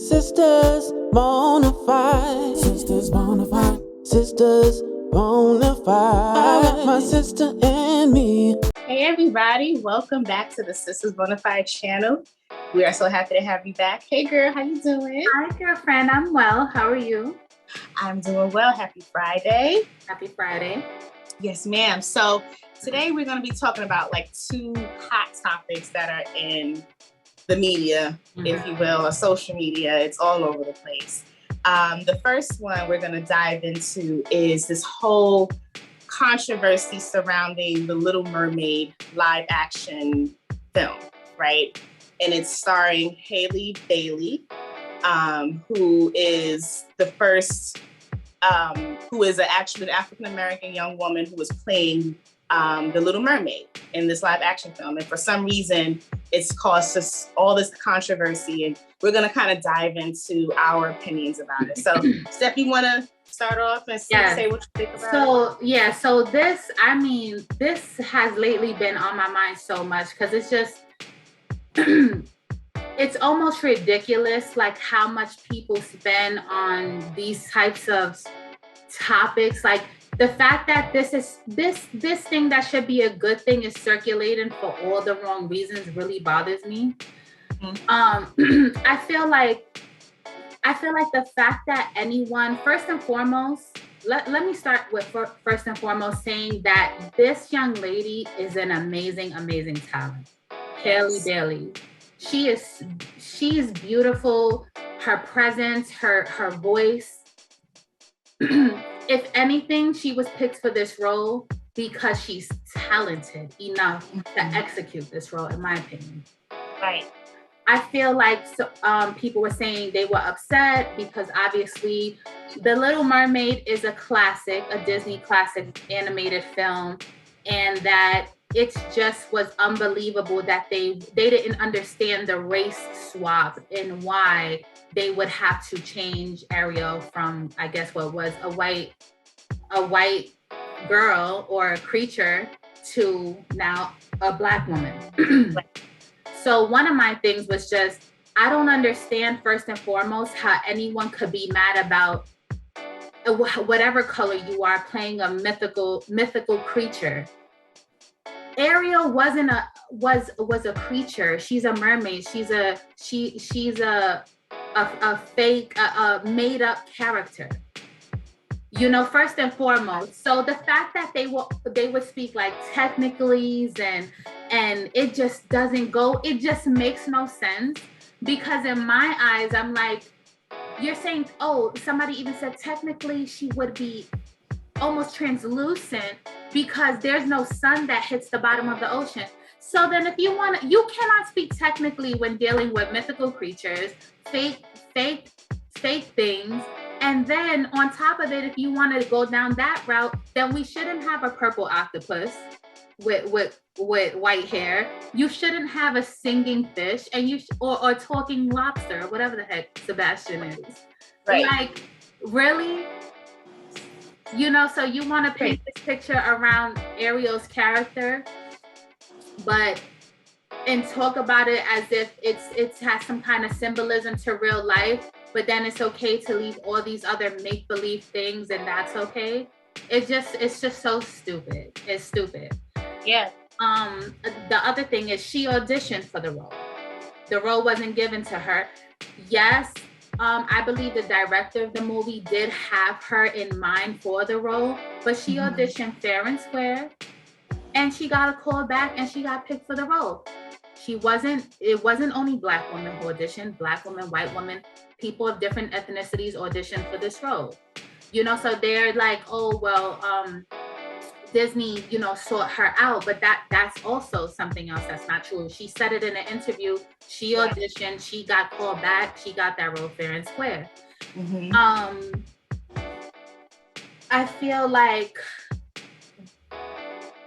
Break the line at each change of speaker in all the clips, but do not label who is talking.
Sistas Bonafide. Sistas Bonafide. Sistas Bonafide. I got my sister and me.
Hey everybody, welcome back to the Sistas Bonafide channel. We are so happy to have you back. Hey girl, how you doing?
Hi girlfriend, I'm well. How are you?
I'm doing well. Happy Friday.
Happy Friday.
Yes, ma'am. So today we're going to be talking about like two hot topics that are in the media, if you will, or social media. It's all over the place. The first one we're going to dive into is this whole controversy surrounding the Little Mermaid live action film, right? And it's starring Halle Bailey, who is the first, who is actually an African-American young woman who was playing the Little Mermaid in this live action film. And for some reason, it's caused us all this controversy, and we're going to kind of dive into our opinions about it. So, Steph, you want to start off and say what you think about it?
So this has lately been on my mind so much because it's just, it's almost ridiculous, like how much people spend on these types of topics. Like the fact that this thing that should be a good thing is circulating for all the wrong reasons really bothers me. I feel like the fact that anyone, first and foremost, let me start with first and foremost saying that this young lady is an amazing talent. Halle Bailey. She's beautiful. Her presence, her voice. If anything, she was picked for this role because she's talented enough to execute this role, in my opinion.
Right.
I feel like people were saying they were upset because obviously The Little Mermaid is a classic, a Disney classic animated film, and that it just was unbelievable that they didn't understand the race swap and why they would have to change Ariel from, I guess, what was a white girl or a creature to now a Black woman. So one of my things was just, I don't understand, first and foremost, how anyone could be mad about whatever color you are playing a mythical creature. Ariel was a creature. She's a mermaid. She's a fake, made up character. You know, first and foremost. So the fact that they would speak like technicalities and it just doesn't go, it just makes no sense. Because in my eyes, I'm like, you're saying, oh, somebody even said technically she would be almost translucent because there's no sun that hits the bottom of the ocean. So then if you want, you cannot speak technically when dealing with mythical creatures, fake things. And then on top of it, if you want to go down that route, then we shouldn't have a purple octopus with white hair. You shouldn't have a singing fish, and or talking lobster, or whatever the heck Sebastian is.
Right.
Like, really? You know, so you want to paint this picture around Ariel's character, and talk about it as if it has some kind of symbolism to real life, but then it's okay to leave all these other make-believe things, and that's okay. It's just so stupid. It's stupid.
Yeah.
The other thing is she auditioned for the role. The role wasn't given to her. Yes, I believe the director of the movie did have her in mind for the role, but she auditioned fair and square, and she got a call back and she got picked for the role. It wasn't only Black women who auditioned, Black women, white women, people of different ethnicities auditioned for this role. You know, so they're like, oh, well, Disney, you know, sought her out, but that's also something else that's not true. She said it in an interview. She auditioned, she got called back, she got that role fair and square. I feel like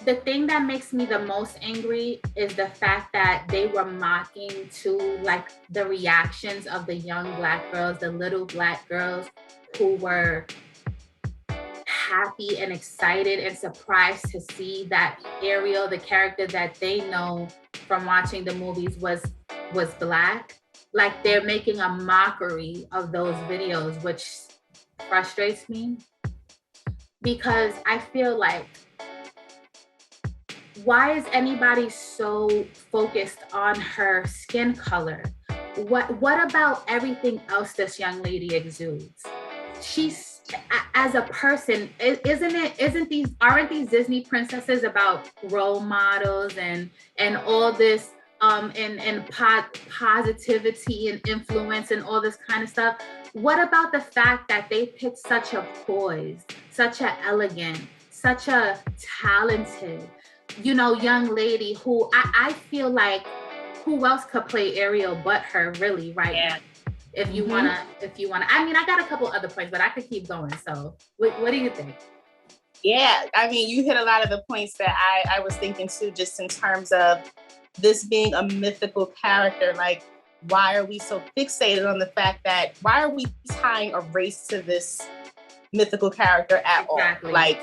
the thing that makes me the most angry is the fact that they were mocking to like the reactions of the young Black girls, the little Black girls who were happy and excited and surprised to see that Ariel, the character that they know from watching the movies, was Black. like they're making a mockery of those videos, which frustrates me because I feel like, why is anybody so focused on her skin color? What about everything else this young lady exudes? She's, as a person, aren't these Disney princesses about role models and all this and positivity and influence and all this kind of stuff? What about the fact that they picked such a poised, such a elegant, such a talented, young lady who I feel like, who else could play Ariel but her, really, right now? If you wanna, I mean, I got a couple other points, but I could keep going. So what do you think?
Yeah, I mean, you hit a lot of the points that I was thinking too, just in terms of this being a mythical character. Like, why are we so fixated on the fact that, why are we tying a race to this mythical character at all? Like,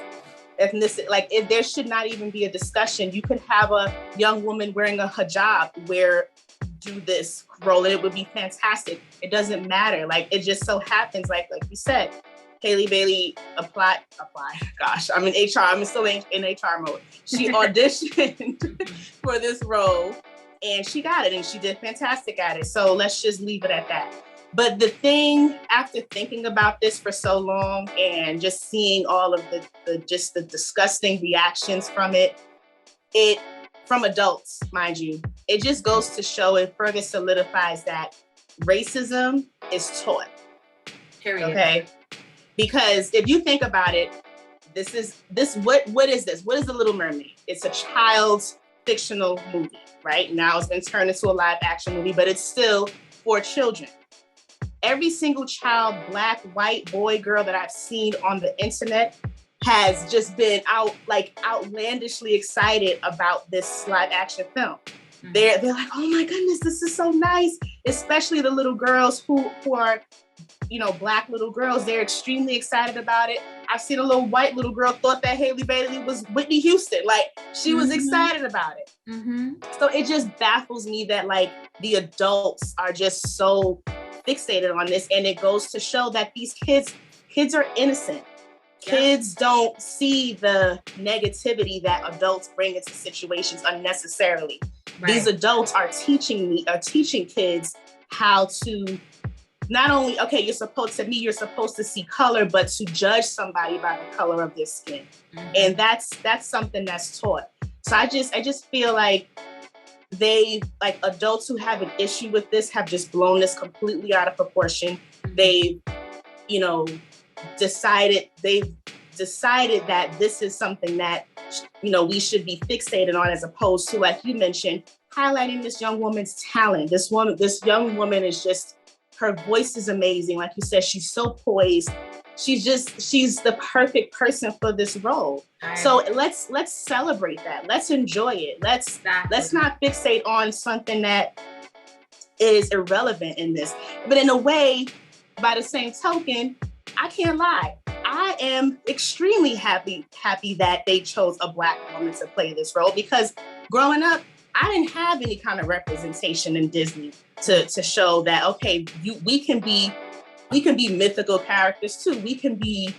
ethnicity, like there should not even be a discussion. You could have a young woman wearing a hijab do this role and it would be fantastic. It doesn't matter. Like, it just so happens, like you said, Halle Bailey apply. Gosh, I'm in HR. I'm still in HR mode. She auditioned for this role and she got it and she did fantastic at it. So let's just leave it at that. But the thing, after thinking about this for so long and just seeing all of the disgusting reactions from it, from adults, mind you, it just goes to show and further solidifies that racism is taught.
Period.
Okay? Because if you think about it, what is this? What is The Little Mermaid? It's a child's fictional movie, right? Now it's been turned into a live action movie, but it's still for children. Every single child, black, white, boy, girl that I've seen on the internet has just been outlandishly excited about this live action film. Mm-hmm. They're like, oh my goodness, this is so nice. Especially the little girls who are, black little girls. They're extremely excited about it. I've seen a little white little girl thought that Halle Bailey was Whitney Houston. Like, she was excited about it. Mm-hmm. So it just baffles me that the adults are just so fixated on this, and it goes to show that these kids are innocent. Kids don't see the negativity that adults bring into situations unnecessarily. Right. These adults are teaching kids how to not only, you're supposed to see color, but to judge somebody by the color of their skin. Mm-hmm. And that's something that's taught. So I just feel like adults who have an issue with this have just blown this completely out of proportion. They've decided that this is something that, we should be fixated on, as opposed to, like you mentioned, highlighting this young woman's talent. This young woman is just, her voice is amazing. Like you said, she's so poised. She's the perfect person for this role. So let's celebrate that. Let's enjoy it. Let's not fixate on something that is irrelevant in this. But in a way, by the same token, I can't lie. I am extremely happy that they chose a Black woman to play this role, because growing up, I didn't have any kind of representation in Disney to show that, okay, we can be mythical characters too. We can be,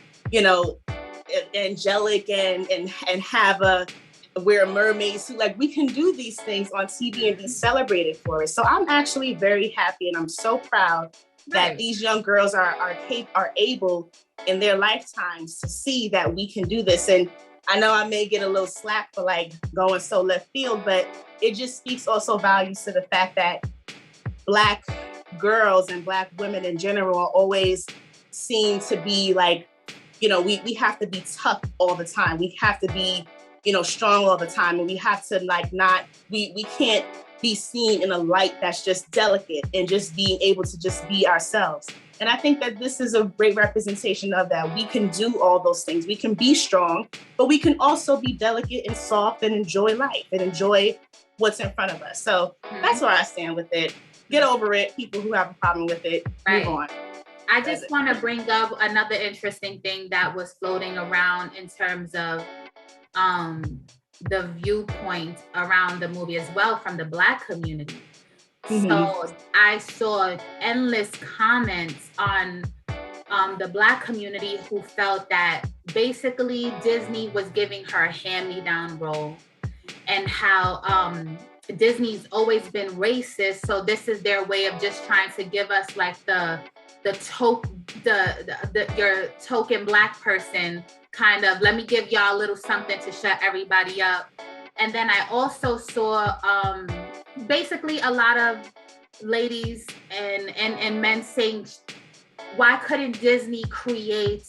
angelic and wear a mermaid suit. Like, we can do these things on TV and be celebrated for it. So I'm actually very happy, and I'm so proud that these young girls are able in their lifetimes to see that we can do this. And I know I may get a little slack for going so left field, but it just speaks also values to the fact that Black girls and Black women in general are always seen to be we have to be tough all the time. We have to be, strong all the time. And we have to we can't be seen in a light that's just delicate, and just being able to just be ourselves. And I think that this is a great representation of that. We can do all those things. We can be strong, but we can also be delicate and soft and enjoy life and enjoy what's in front of us. So that's where I stand with it. Get over it. People who have a problem with it, move on.
I just want to bring up another interesting thing that was floating around in terms of the viewpoint around the movie as well from the Black community. So I saw endless comments on the Black community who felt that basically Disney was giving her a hand-me-down role, and how Disney's always been racist. So this is their way of just trying to give us like your token Black person kind of, let me give y'all a little something to shut everybody up. And then I also saw basically a lot of ladies and men saying, why couldn't Disney create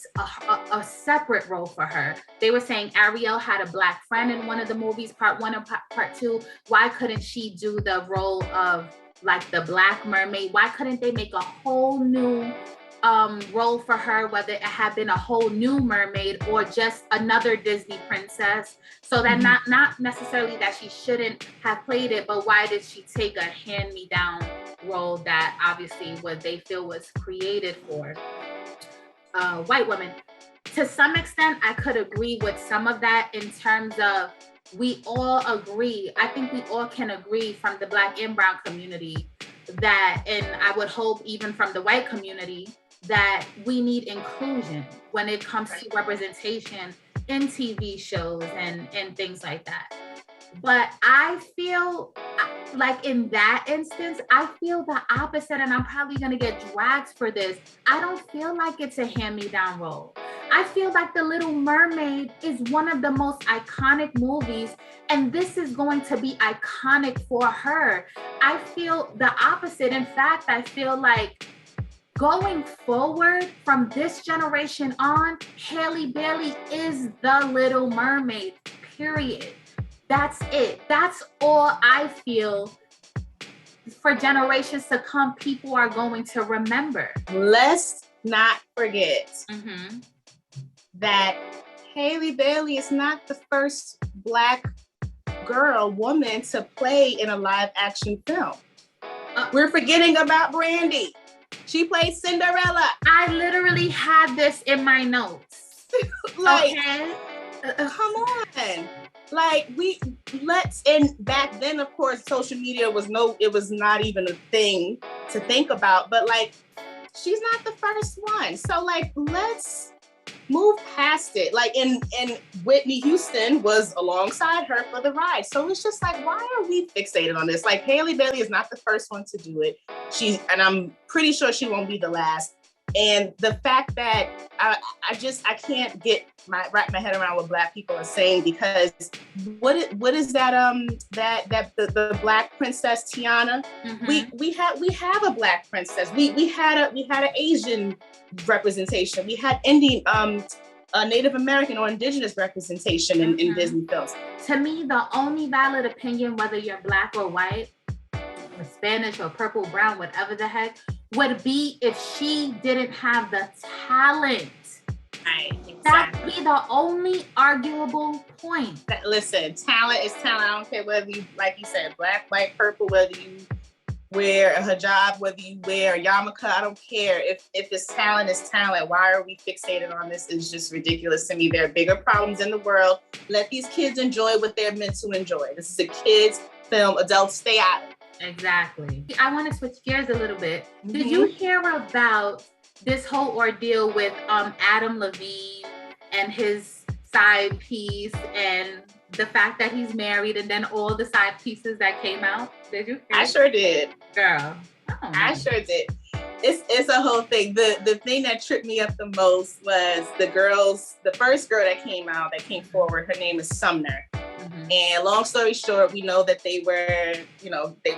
a separate role for her? They were saying Ariel had a Black friend in one of the movies, part 1 and part 2. Why couldn't she do the role of like the Black mermaid? Why couldn't they make a whole new role for her, whether it had been a whole new mermaid or just another Disney princess? So that not necessarily that she shouldn't have played it, but why did she take a hand-me-down role that obviously what they feel was created for white women? To some extent, I could agree with some of that in terms of we all agree. I think we all can agree from the Black and Brown community that, and I would hope even from the white community, that we need inclusion when it comes to representation in TV shows and things like that. But I feel like in that instance, I feel the opposite, and I'm probably going to get dragged for this. I don't feel like it's a hand-me-down role. I feel like The Little Mermaid is one of the most iconic movies, and this is going to be iconic for her. I feel the opposite. In fact, I feel like going forward from this generation on, Halle Bailey is the Little Mermaid, period. That's it. That's all I feel for generations to come, people are going to remember.
Let's not forget that Halle Bailey is not the first Black woman to play in a live action film. We're forgetting about Brandy. She played Cinderella.
I literally had this in my notes.
Okay. Come on. Like and back then, of course, social media was not even a thing to think about, but like, she's not the first one. So like, let's move past it. Like, and Whitney Houston was alongside her for the ride. So it's just like, why are we fixated on this? Like, Halle Bailey is not the first one to do it. And I'm pretty sure she won't be the last. And the fact that I can't wrap my head around what Black people are saying, because what is that the Black princess Tiana? We have a Black princess. We had an Asian representation. We had Indian Native American or indigenous representation in Disney films.
To me, the only valid opinion, whether you're Black or white, or Spanish or purple, brown, whatever the heck, would be if she didn't have the talent.
Right, exactly.
That'd be the only arguable point.
Listen, talent is talent. I don't care whether you, like you said, Black, white, purple, whether you wear a hijab, whether you wear a yarmulke, I don't care. If it's talent, it's talent. Why are we fixated on this? It's just ridiculous to me. There are bigger problems in the world. Let these kids enjoy what they're meant to enjoy. This is a kids' film. Adults, stay out of it.
Exactly. I want to switch gears a little bit. Did you hear about this whole ordeal with Adam Levine and his side piece, and the fact that he's married, and then all the side pieces that came out? Did you hear?
I sure did.
Girl.
I sure did. It's a whole thing. The thing that tripped me up the most was the first girl that came forward, her name is Sumner. And long story short, we know that they were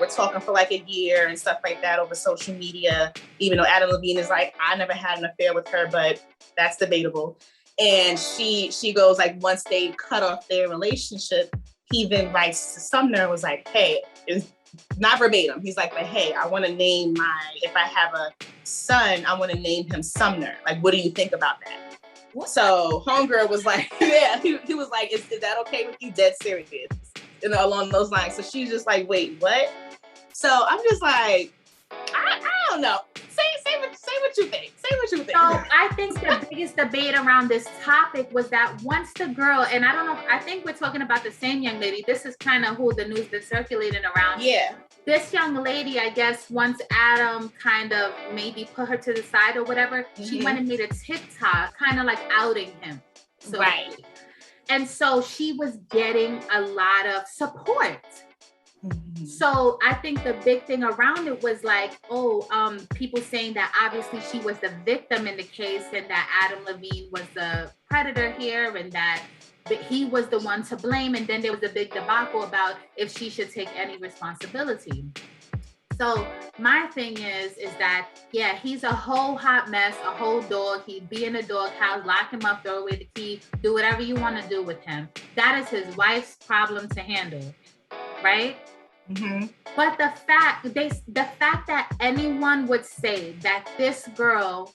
talking for like a year and stuff like that over social media, even though Adam Levine is like, I never had an affair with her, but that's debatable. And she goes like, once they cut off their relationship, he then writes to Sumner and was like, hey, it's not verbatim. He's like, but hey, I want to name if I have a son, I want to name him Sumner. Like, what do you think about that? So homegirl was like, yeah, he was like, is that okay with you? Dead serious, along those lines. So she's just like, wait, what? So I'm just like, I don't know. Say what you think. Say what you think.
No, I think the biggest debate around this topic was that once the girl, and I don't know, I think we're talking about the same young lady. This is kind of who the news been circulating around.
Yeah.
This young lady, I guess, once Adam kind of maybe put her to the side or whatever, she went and made a TikTok kind of like outing him. So
right.
And so she was getting a lot of support. So I think the big thing around it was like, people saying that obviously she was the victim in the case and that Adam Levine was the predator here and that he was the one to blame. And then there was a big debacle about if she should take any responsibility. So my thing is that, yeah, he's a whole hot mess, a whole dog. He'd be in a doghouse, lock him up, throw away the key, do whatever you want to do with him. That is his wife's problem to handle, right? But the fact that anyone would say that this girl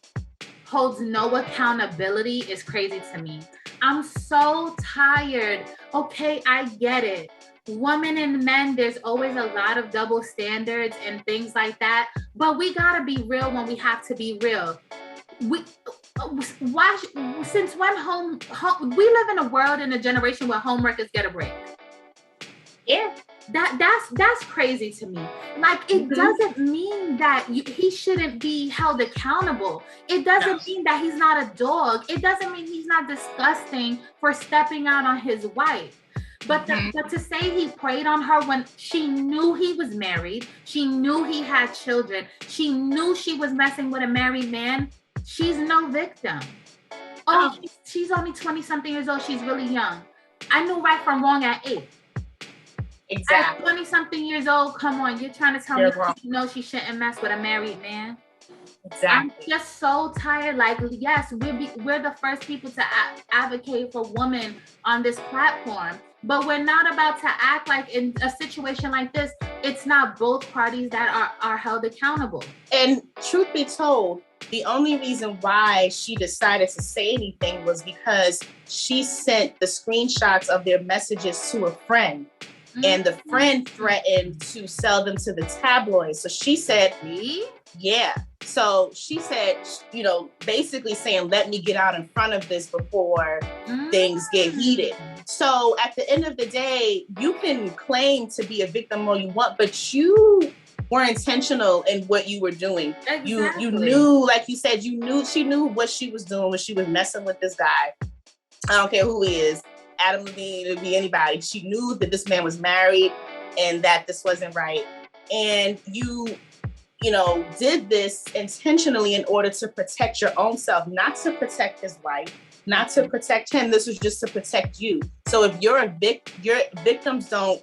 holds no accountability is crazy to me. I'm so tired. Okay, I get it. Women and men, there's always a lot of double standards and things like that. But we gotta be real when we have to be real. Since when we live in a world in a generation where homeworkers get a break.
Yeah.
That's crazy to me. Like, it doesn't mean that he shouldn't be held accountable. It doesn't mean that he's not a dog. It doesn't mean he's not disgusting for stepping out on his wife. But to say he preyed on her when she knew he was married, she knew he had children, she knew she was messing with a married man, she's no victim. She's only 20-something years old. She's really young. I knew right from wrong at 8.
Exactly.
At 20-something years old, come on, you're trying to tell me she shouldn't mess with a married man?
Exactly.
I'm just so tired. Like, yes, we're the first people to advocate for women on this platform, but we're not about to act like in a situation like this, it's not both parties that are held accountable.
And truth be told, the only reason why she decided to say anything was because she sent the screenshots of their messages to a friend. And the friend threatened to sell them to the tabloids. So she said, yeah. So she said, basically saying, let me get out in front of this before things get heated. So at the end of the day, you can claim to be a victim all you want, but you were intentional in what you were doing. Exactly. You knew, like you said, she knew what she was doing when she was messing with this guy. I don't care who he is. Adam Levine, it would be anybody. She knew that this man was married and that this wasn't right. And you did this intentionally in order to protect your own self, not to protect his wife, not to protect him. This was just to protect you. So if you're your victims don't,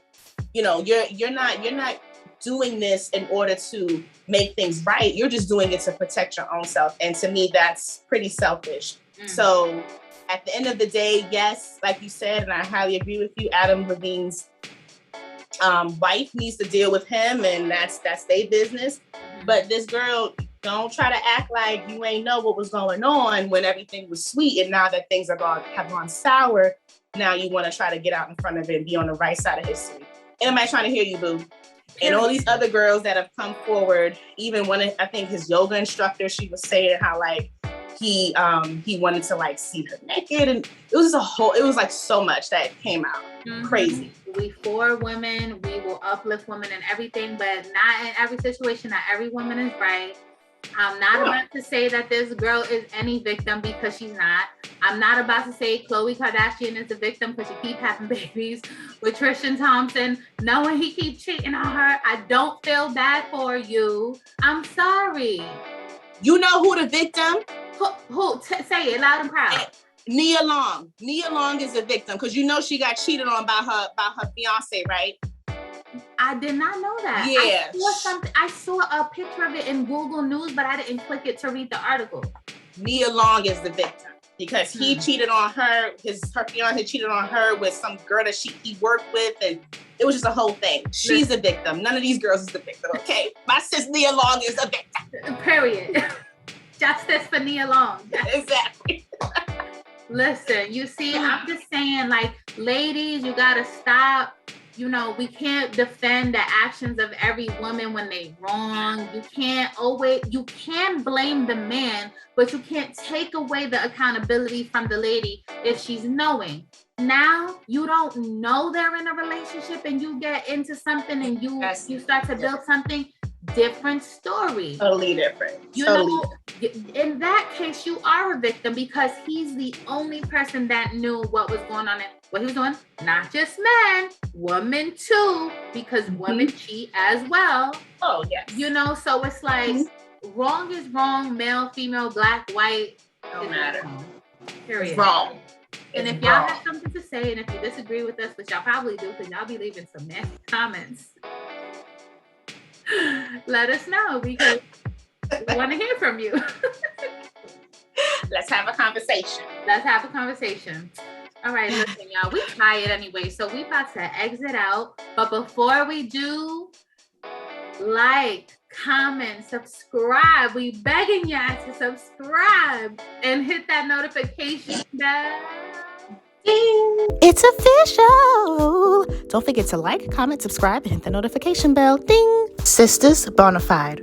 you're not doing this in order to make things right. You're just doing it to protect your own self. And to me, that's pretty selfish. So at the end of the day, yes, like you said, and I highly agree with you, Adam Levine's wife needs to deal with him, and that's their business. But this girl, don't try to act like you ain't know what was going on when everything was sweet, and now that things have gone sour, now you want to try to get out in front of it and be on the right side of history. Anybody trying to hear you, boo? And all these other girls that have come forward, even one, I think his yoga instructor, she was saying how like he wanted to like see her naked, and it was like so much that came out. Crazy.
We for women, we will uplift women and everything, but not in every situation. Not every woman is right. I'm not about to say that this girl is any victim because she's not. I'm not about to say Khloe Kardashian is a victim because she keep having babies with Tristan Thompson, knowing he keeps cheating on her. I don't feel bad for you. I'm sorry.
You know who the victim?
Who? Say it loud and proud.
Nia Long. Nia Long is a victim because she got cheated on by her fiance, right?
I did not know that.
Yeah.
I saw a picture of it in Google News, but I didn't click it to read the article.
Nia Long is the victim because he cheated on her. Her fiance cheated on her with some girl that he worked with, and it was just a whole thing. She's a victim. None of these girls is the victim, okay? My sis Nia Long is a victim.
Period. Justice for Nia Long.
Exactly.
Listen, you see, I'm just saying, like, ladies, you gotta stop you know, we can't defend the actions of every woman when they wrong. You can blame the man, but you can't take away the accountability from the lady if she's knowing. Now you don't know they're in a relationship and you get into something and you start to build something. Different story.
Totally different.
You know, in that case, you are a victim because he's the only person that knew what was going on and what he was doing. Not just men, women too, because women cheat as well.
Oh, yes.
You know, so it's like wrong is wrong, male, female, black, white.
Don't matter.
Period.
It's wrong.
And if y'all have something to say, and if you disagree with us, which y'all probably do, because y'all be leaving some nasty comments, let us know because we want to hear from you.
Let's have a conversation.
All right, listen, y'all, we tired anyway, so we about to exit out. But before we do, like, comment, subscribe. We begging y'all to subscribe and hit that notification bell.
Ding.
It's official. Don't forget to like, comment, subscribe, and hit the notification bell. Ding. Sistas Bonafide.